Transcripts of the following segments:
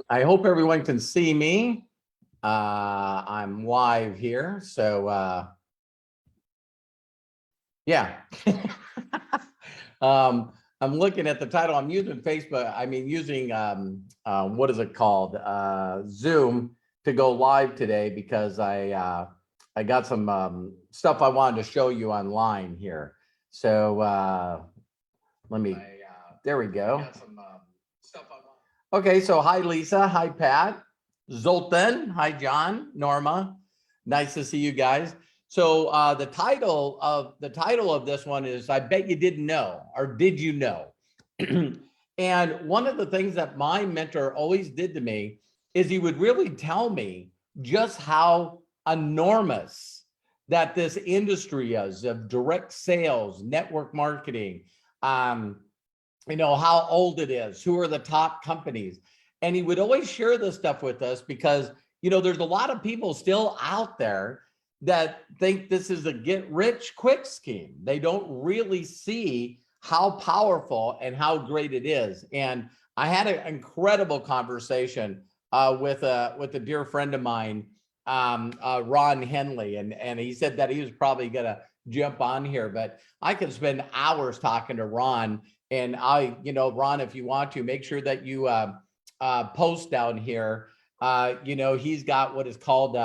I hope everyone can see me. I'm live here, so yeah. I'm looking at the title. I'm using Facebook. I mean, using what is it called? Zoom to go live today because I got some stuff I wanted to show you online here. So let me. There we go. Okay, so hi Lisa, hi Pat, Zoltan, hi John, Norma. Nice to see you guys. So the title of this one is I bet you didn't know, or did you know? And one of the things that my mentor always did to me is he would really tell me just how enormous that this industry is of direct sales, network marketing, how old it is, who are the top companies. And he would always share this stuff with us because, there's a lot of people still out there that think this is a get rich quick scheme. They don't really see how powerful and how great it is. And I had an incredible conversation with a dear friend of mine, Ron Henley, and he said that he was probably going to jump on here, but I could spend hours talking to Ron. And Ron, if you want to, make sure that you post down here. He's got what is called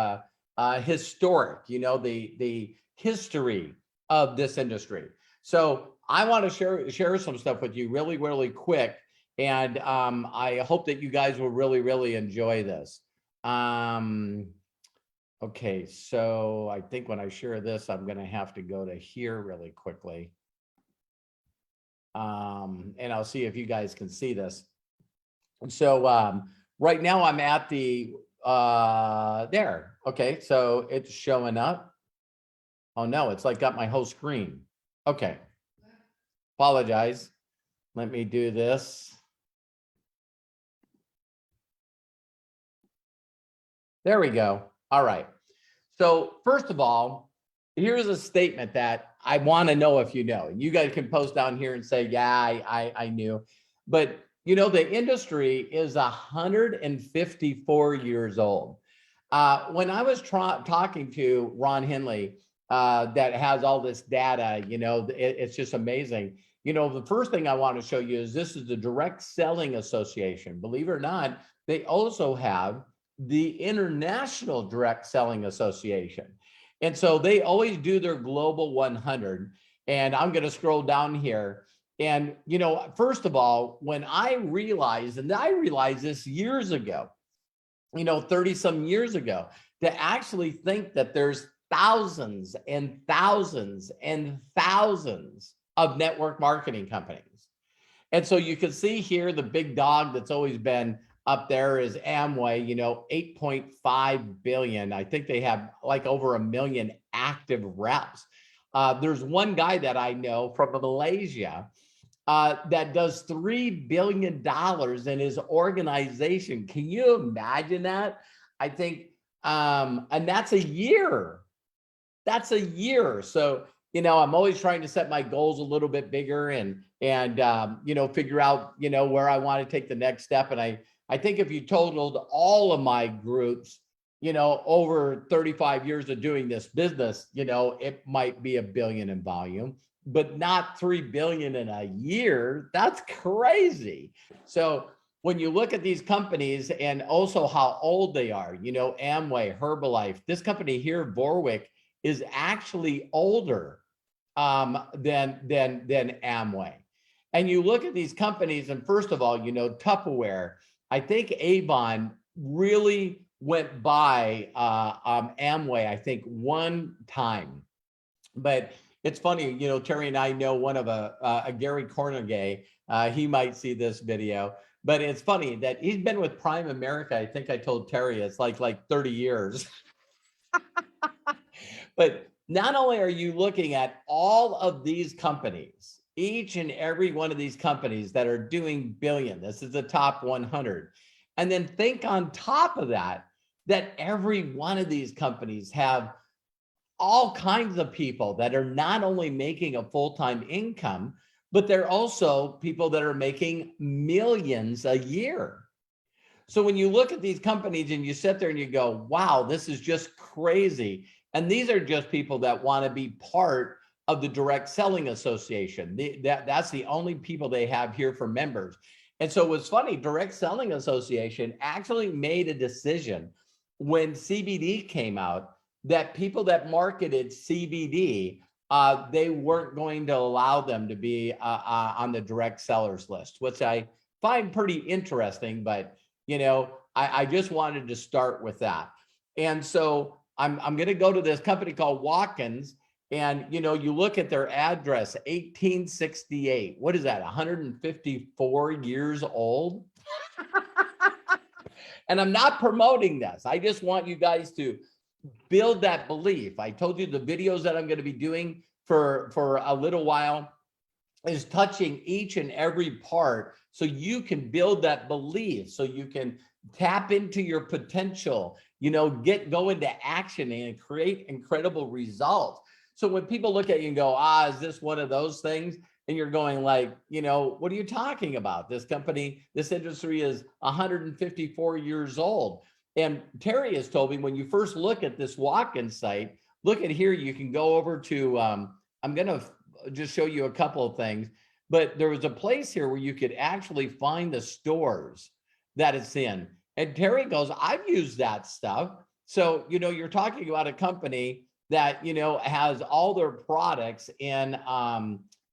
historic, the history of this industry. So I want to share some stuff with you really, really quick. And I hope that you guys will really, really enjoy this. Okay, so I think when I share this, I'm going to have to go to here really quickly. And I'll see if you guys can see this. So right now I'm at the there. Okay, so it's showing up. Oh no, it's like got my whole screen. Okay, apologize. Let me do this. There we go. All right. So first of all, here's a statement that I want to know if you know. You guys can post down here and say, yeah, I knew. But, the industry is 154 years old. When I was talking to Ron Henley, that has all this data, it's just amazing. The first thing I want to show you is this is the Direct Selling Association. Believe it or not, they also have the International Direct Selling Association. And so they always do their Global 100. And I'm going to scroll down here. And, first of all, when I realized this years ago, 30 some years ago, to actually think that there's thousands and thousands and thousands of network marketing companies. And so you can see here, the big dog that's always been up there is Amway, 8.5 billion. I think they have like over 1 million active reps. There's one guy that I know from Malaysia that does $3 billion in his organization. Can you imagine that? I think, and that's a year. That's a year. So, I'm always trying to set my goals a little bit bigger and figure out, where I want to take the next step. And I think if you totaled all of my groups, over 35 years of doing this business, it might be 1 billion in volume, but not 3 billion in a year. That's crazy. So when you look at these companies and also how old they are, Amway, Herbalife, this company here, Vorwick, is actually older than Amway. And you look at these companies, and first of all, Tupperware, I think Avon really went by Amway, I think, one time. But it's funny, Terry and I know one of a Gary Cornegay. He might see this video, but it's funny that he's been with Prime America. I think I told Terry it's like 30 years. But not only are you looking at all of these companies, each and every one of these companies that are doing billion, this is the top 100. And then think on top of that every one of these companies have all kinds of people that are not only making a full-time income, but they're also people that are making millions a year. So when you look at these companies and you sit there and you go, wow, this is just crazy. And these are just people that want to be part of the Direct Selling Association. That's the only people they have here for members. And so what's funny, Direct Selling Association actually made a decision when CBD came out that people that marketed CBD, they weren't going to allow them to be on the direct sellers list, which I find pretty interesting. But, I just wanted to start with that. And so I'm going to go to this company called Watkins. And, you look at their address, 1868. What is that, 154 years old? And I'm not promoting this. I just want you guys to build that belief. I told you the videos that I'm going to be doing for a little while is touching each and every part so you can build that belief, so you can tap into your potential, go into action and create incredible results. So when people look at you and go, is this one of those things? And you're going like, what are you talking about? This company, this industry is 154 years old. And Terry has told me when you first look at this Watkins site, look at here, you can go over to, I'm going to just show you a couple of things, but there was a place here where you could actually find the stores that it's in. And Terry goes, I've used that stuff. So, you're talking about a company that, has all their products in,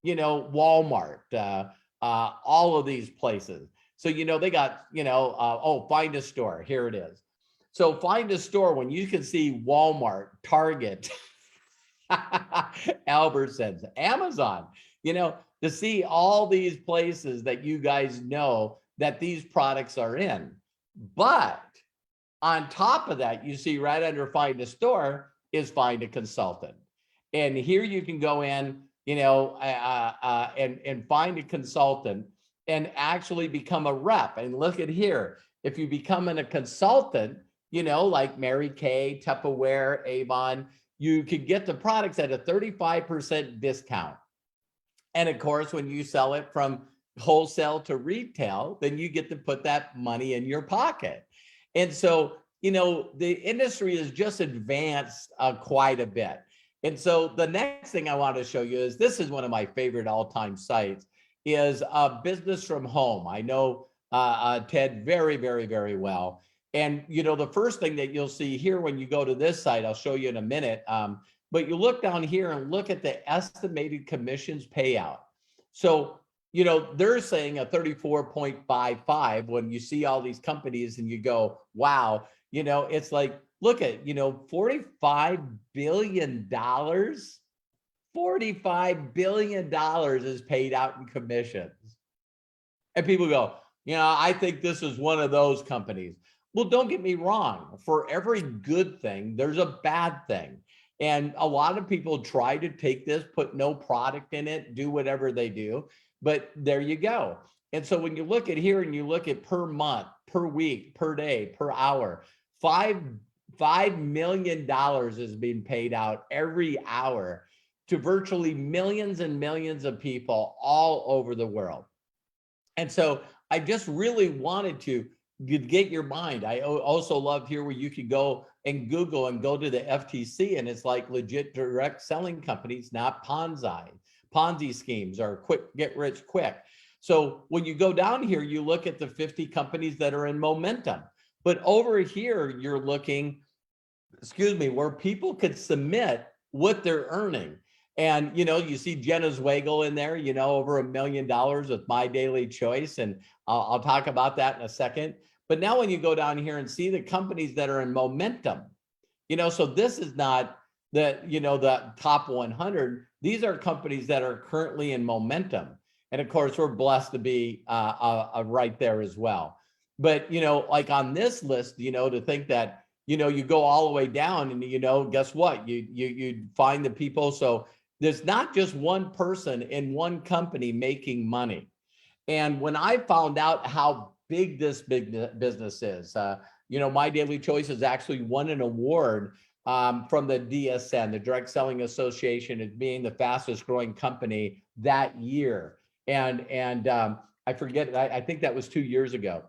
Walmart, all of these places. So, they got, find a store. Here it is. So find a store when you can see Walmart, Target, Albertsons, Amazon, to see all these places that you guys know that these products are in. But on top of that, you see right under find a store is find a consultant. And here you can go in, and find a consultant and actually become a rep. And look at here, if you become a consultant, like Mary Kay, Tupperware, Avon, you could get the products at a 35% discount. And of course, when you sell it from wholesale to retail, then you get to put that money in your pocket. And so, the industry has just advanced quite a bit. And so the next thing I want to show you is, this is one of my favorite all-time sites, is Business from Home. I know Ted very, very, very well. And, the first thing that you'll see here when you go to this site, I'll show you in a minute, but you look down here and look at the estimated commissions payout. So, they're saying a 34.55 when you see all these companies and you go, wow, it's like, look at, $45 billion, $45 billion is paid out in commissions. And people go, I think this is one of those companies. Well, don't get me wrong. For every good thing, there's a bad thing. And a lot of people try to take this, put no product in it, do whatever they do. But there you go. And so when you look at here and you look at per month, per week, per day, per hour, $5 million is being paid out every hour to virtually millions and millions of people all over the world. And so I just really wanted to get your mind. I also love here where you could go and Google and go to the FTC, and it's like legit direct selling companies, not Ponzi schemes or quick get rich quick. So when you go down here, you look at the 50 companies that are in momentum. But over here, you're looking, where people could submit what they're earning. And, you see Jenna Zweigel in there, over $1 million with My Daily Choice. And I'll talk about that in a second. But now when you go down here and see the companies that are in momentum, so this is not the top 100. These are companies that are currently in momentum. And of course, we're blessed to be right there as well. But, like on this list, to think that, you go all the way down and, guess what? You find the people. So there's not just one person in one company making money. And when I found out how big this business is, My Daily Choice has actually won an award from the DSN, the Direct Selling Association, as being the fastest growing company that year. And I forget, I think that was 2 years ago.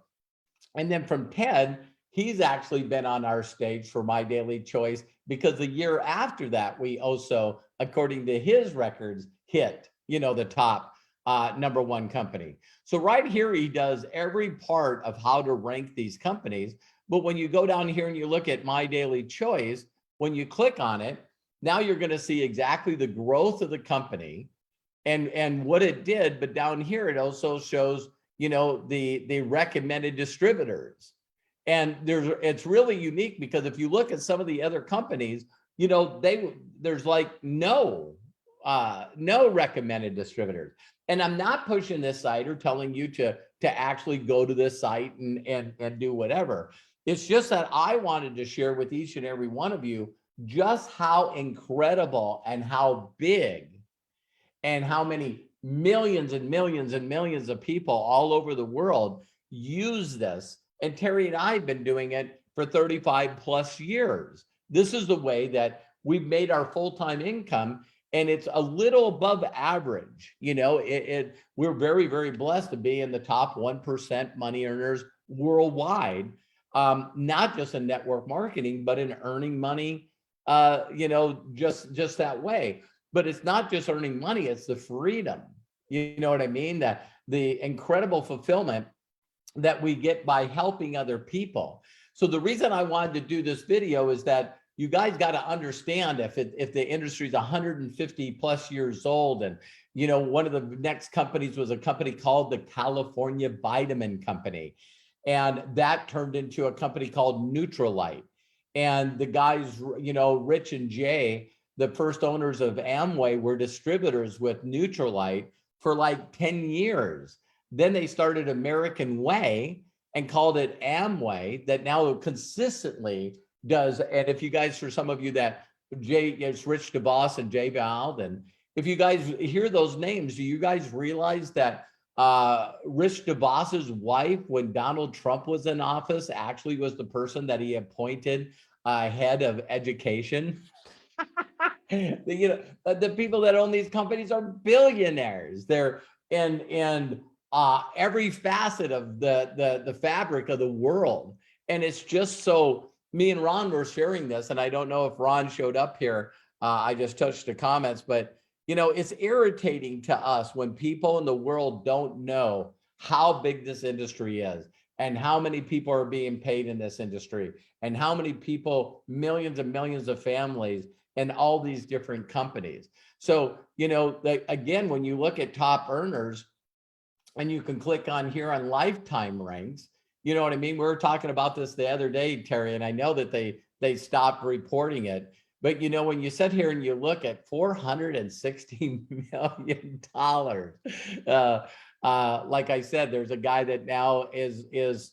And then from Ted, he's actually been on our stage for My Daily Choice because the year after that, we also, according to his records, hit, the top #1 company. So right here, he does every part of how to rank these companies. But when you go down here and you look at My Daily Choice, when you click on it, now you're going to see exactly the growth of the company and what it did. But down here, it also shows, the recommended distributors. And it's really unique because if you look at some of the other companies, there's like no recommended distributors. And I'm not pushing this site or telling you to actually go to this site and do whatever. It's just that I wanted to share with each and every one of you just how incredible and how big and how many millions and millions and millions of people all over the world use this. And Terry and I have been doing it for 35 plus years. This is the way that we've made our full-time income, and it's a little above average. We're very, very blessed to be in the top 1% money earners worldwide, not just in network marketing, but in earning money, just that way. But it's not just earning money, it's the freedom. You know what I mean? That the incredible fulfillment that we get by helping other people. So the reason I wanted to do this video is that you guys got to understand if the industry is 150 plus years old, and one of the next companies was a company called the California Vitamin Company, and that turned into a company called Nutrilite. And the guys, Rich and Jay, the first owners of Amway, were distributors with Nutrilite for like 10 years. Then they started American Way and called it Amway, that now consistently does. And if you guys, for some of you that it's Rich DeVos and Jay Balvin, if you guys hear those names, do you guys realize that Rich DeVos's wife, when Donald Trump was in office, actually was the person that he appointed head of education? The people that own these companies are billionaires. They're in every facet of the fabric of the world. And it's just so, me and Ron were sharing this, and I don't know if Ron showed up here. I just touched the comments, but it's irritating to us when people in the world don't know how big this industry is and how many people are being paid in this industry and how many people, millions and millions of families and all these different companies. So, again, when you look at top earners, and you can click on here on lifetime ranks, you know what I mean? We were talking about this the other day, Terry, and I know that they stopped reporting it. But when you sit here and you look at $460 million, like I said, there's a guy that now is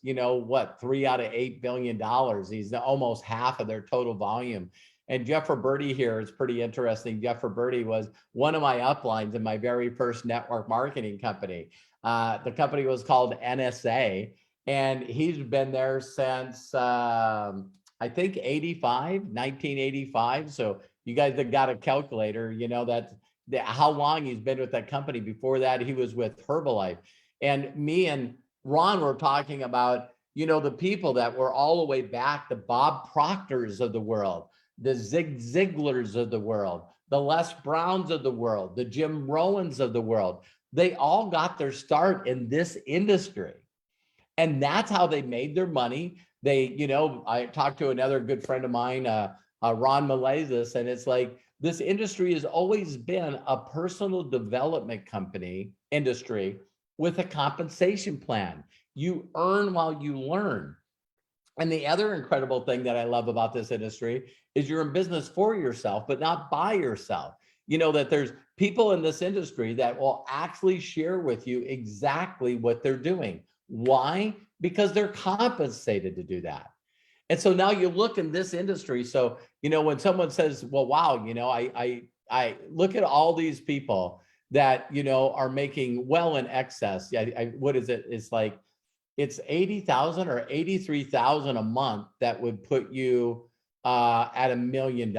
what, 3 out of $8 billion. He's almost half of their total volume. And Jeff Roberti here is pretty interesting. Jeff Roberti was one of my uplines in my very first network marketing company. The company was called NSA, and he's been there since I think 1985. So you guys that got a calculator, that's how long he's been with that company. Before that, he was with Herbalife. And me and Ron were talking about, the people that were all the way back, the Bob Proctors of the world, the Zig Ziglars of the world, the Les Browns of the world, the Jim Rowans of the world. They all got their start in this industry. And that's how they made their money. They, I talked to another good friend of mine, Ron Melezis, and it's like, this industry has always been a personal development industry with a compensation plan. You earn while you learn. And the other incredible thing that I love about this industry is you're in business for yourself, but not by yourself. That there's people in this industry that will actually share with you exactly what they're doing. Why? Because they're compensated to do that. And so now you look in this industry. So, when someone says, well, wow, I look at all these people that, are making well in excess. What is it? It's like, it's 80,000 or 83,000 a month that would put you at $1 million,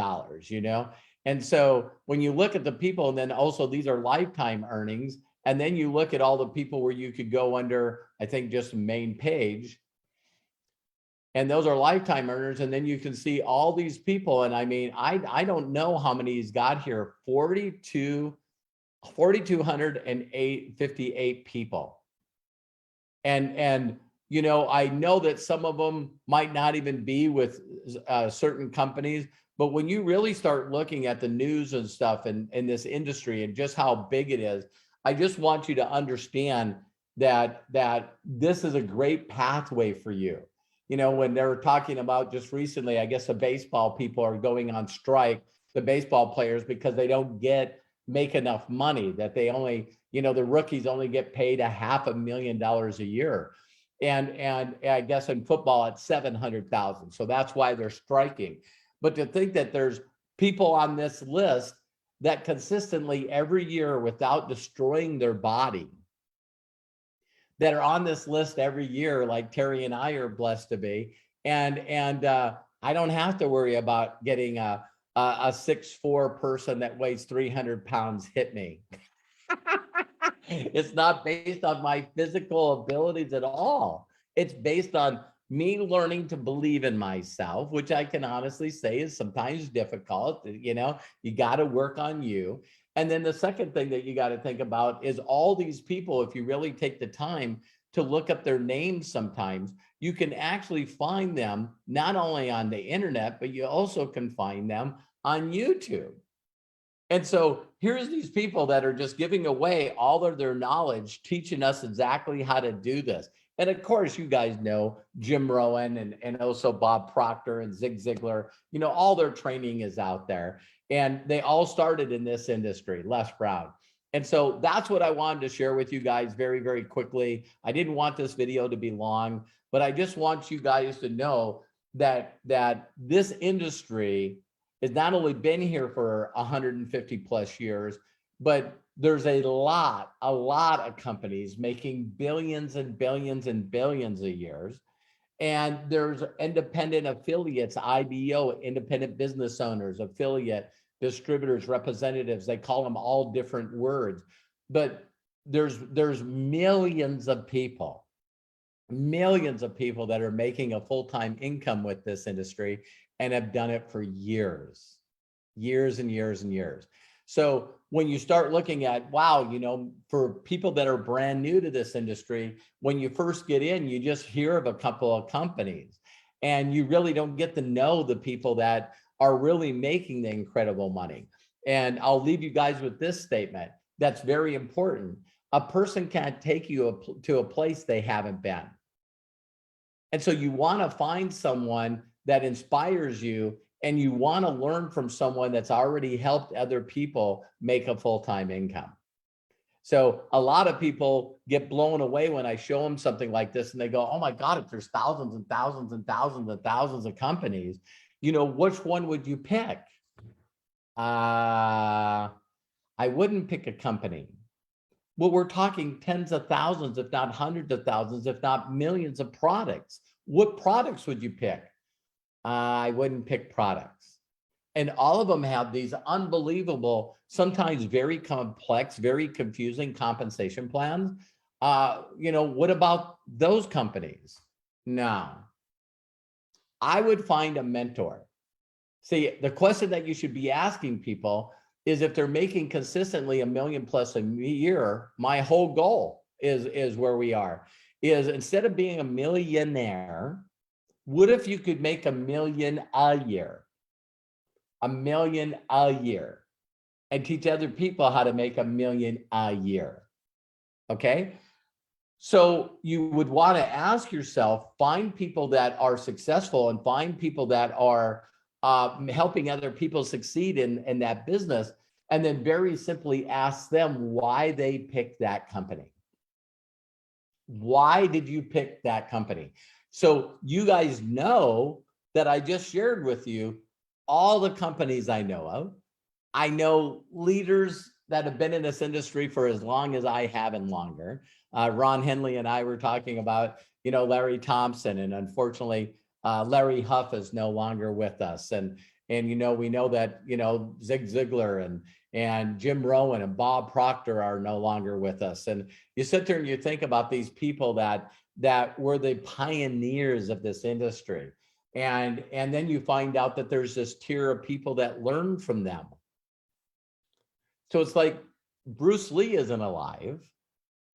And so when you look at the people, and then also these are lifetime earnings, and then you look at all the people where you could go under, I think, just main page, And those are lifetime earners. And then you can see all these people. And I mean, I don't know how many he's got here, 4,258 people. And you know, I know that some of them might not even be with certain companies, but when you really start looking at the news and stuff in this industry and just how big it is, I just want you to understand that this is a great pathway for you. You know, when they're talking about just recently, I guess the baseball people are going on strike, the baseball players, because they don't make enough money, that they only, you know, the rookies only get paid $500,000 a year. And I guess in football it's 700,000. So that's why they're striking. But to think that there's people on this list that consistently every year, without destroying their body, that are on this list every year, like Terry and I are blessed to be. And I don't have to worry about getting a 6'4" person that weighs 300 pounds hit me. It's not based on my physical abilities at all. It's based on me learning to believe in myself, which I can honestly say is sometimes difficult. You know, you got to work on you. And then the second thing that you got to think about is all these people, if you really take the time to look up their names sometimes, you can actually find them not only on the internet, but you also can find them on YouTube. And so here's these people that are just giving away all of their knowledge, teaching us exactly how to do this. And of course, you guys know Jim Rohn and also Bob Proctor and Zig Ziglar, you know, all their training is out there. And they all started in this industry, Les Brown. And so that's what I wanted to share with you guys very, very quickly. I didn't want this video to be long, but I just want you guys to know that this industry has not only been here for 150 plus years, but there's a lot of companies making billions and billions and billions of years. And there's independent affiliates, IBO, independent business owners, affiliate, distributors, representatives, they call them all different words. But there's millions of people that are making a full-time income with this industry and have done it for years and years and years. So when you start looking at, wow, you know, for people that are brand new to this industry, when you first get in, you just hear of a couple of companies and you really don't get to know the people that are really making the incredible money. And I'll leave you guys with this statement that's very important. A person can't take you to a place they haven't been. And so you want to find someone that inspires you, and you want to learn from someone that's already helped other people make a full-time income. So a lot of people get blown away when I show them something like this and they go, oh my God, if there's thousands and thousands and thousands and thousands of companies, you know, which one would you pick? I wouldn't pick a company. Well, we're talking tens of thousands, if not hundreds of thousands, if not millions of products. What products would you pick? I wouldn't pick products. And all of them have these unbelievable, sometimes very complex, very confusing compensation plans. You know, what about those companies? No. I would find a mentor. See, the question that you should be asking people is if they're making consistently $1 million plus a year, my whole goal is where we are, is instead of being a millionaire, what if you could make $1 million a year? $1 million a year, and teach other people how to make $1 million a year. Okay. So you would want to ask yourself, find people that are successful and find people that are helping other people succeed in that business. And then very simply ask them why they picked that company. Why did you pick that company? So you guys know that I just shared with you all the companies I know of. I know leaders that have been in this industry for as long as I have and longer. Ron Henley and I were talking about, you know, Larry Thompson, and unfortunately, Larry Huff is no longer with us. And you know, we know that, you know, Zig Ziglar and Jim Rohn and Bob Proctor are no longer with us. And you sit there and you think about these people that that were the pioneers of this industry. And then you find out that there's this tier of people that learn from them. So it's like Bruce Lee isn't alive,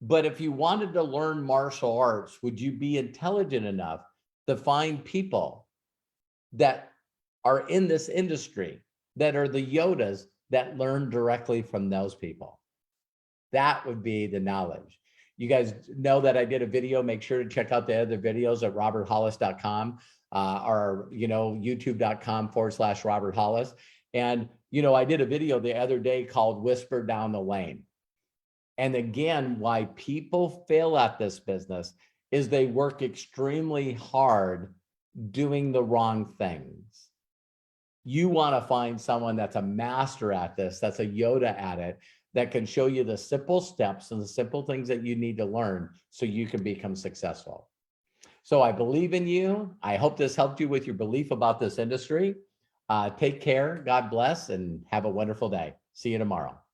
but if you wanted to learn martial arts, would you be intelligent enough to find people that are in this industry that are the Yodas that learn directly from those people? That would be the knowledge. You guys know that I did a video. Make sure to check out the other videos at roberthollis.com or, youtube.com/Robert Hollis. And, I did a video the other day called Whisper Down the Lane. And again, why people fail at this business is they work extremely hard doing the wrong things. You want to find someone that's a master at this, that's a Yoda at it, that can show you the simple steps and the simple things that you need to learn so you can become successful. So I believe in you. I hope this helped you with your belief about this industry. Take care, God bless, and have a wonderful day. See you tomorrow.